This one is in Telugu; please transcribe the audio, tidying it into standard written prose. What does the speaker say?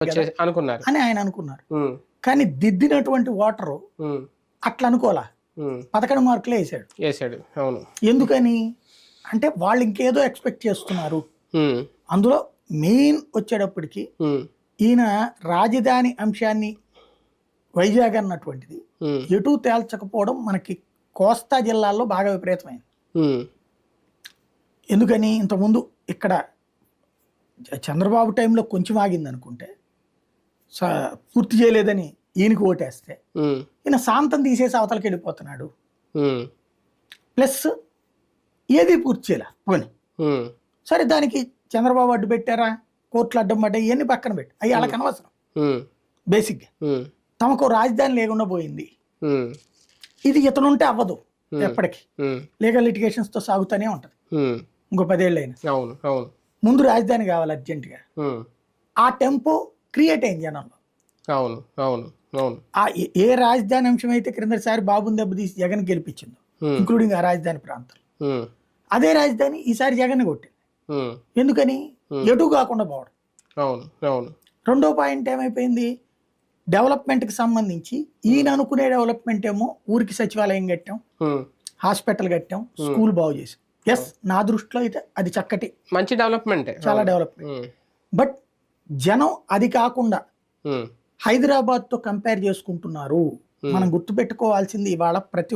అనుకున్నారు అని ఆయన అనుకున్నారు. కానీ దిద్దినటువంటి ఓటరు అట్లా అనుకోలా, 11 మార్కులే వేసాడు. అవును. ఎందుకని అంటే వాళ్ళు ఇంకేదో ఎక్స్పెక్ట్ చేస్తున్నారు. అందులో మెయిన్ వచ్చేటప్పటికి ఈయన రాజధాని అంశాన్ని వైజాగ్ అన్నటువంటిది ఎటు తేల్చకపోవడం మనకి కోస్తా జిల్లాల్లో బాగా విపరీతమైంది. ఎందుకని ఇంతకుముందు ఇక్కడ చంద్రబాబు టైంలో కొంచెం ఆగింది అనుకుంటే పూర్తి చేయలేదని ఈయనకి ఓటేస్తే ఈయన శాంతం తీసేసి అవతలకి వెళ్ళిపోతున్నాడు. ప్లస్ ఏది పూర్తి చేయలే పోనీ సరే, దానికి చంద్రబాబు అడ్డు పెట్టారా, కోర్టులు అడ్డం పడ్డాయి, ఇవన్నీ పక్కన పెట్టి అవి వాళ్ళకి అనవసరం. బేసిక్గా తమకు రాజధాని లేకుండా పోయింది. ఇది ఇతనుంటే అవ్వదు, ఎప్పటికీ లీగల్ లిటిగేషన్స్ తో సాగుతూనే ఉంటది ఇంకో 10 ఏళ్ళు అయినా. ముందు రాజధాని కావాలి అర్జెంటుగా. ఆ టెంపో క్రియేట్ అయింది జనంలో. ఏ రాజధాని అంశం అయితే క్రిందసారి బాబుని దెబ్బతీసి జగన్ గెలిపించిందో, ఇంక్లూడింగ్ ఆ రాజధాని ప్రాంతాలు, అదే రాజధాని ఈసారి జగన్ కొట్టింది. ఎందుకని ఎటు కాకుండా పోవడం. రెండో పాయింట్ ఏమైపోయింది, డెవలప్మెంట్ కి సంబంధించి ఈయన అనుకునే డెవలప్మెంట్ ఏమో ఊరికి సచివాలయం కట్టాం, హాస్పిటల్ కట్టాం, స్కూల్ బాగు చేసాం. ఎస్, నా దృష్టిలో అయితే అది చక్కటి మంచి డెవలప్మెంట్, చాలా డెవలప్మెంట్. బట్ జనం అది కాకుండా హైదరాబాద్ తో కంపేర్ చేసుకుంటున్నారు. మనం గుర్తుపెట్టుకోవాల్సింది ఇవాళ ప్రతి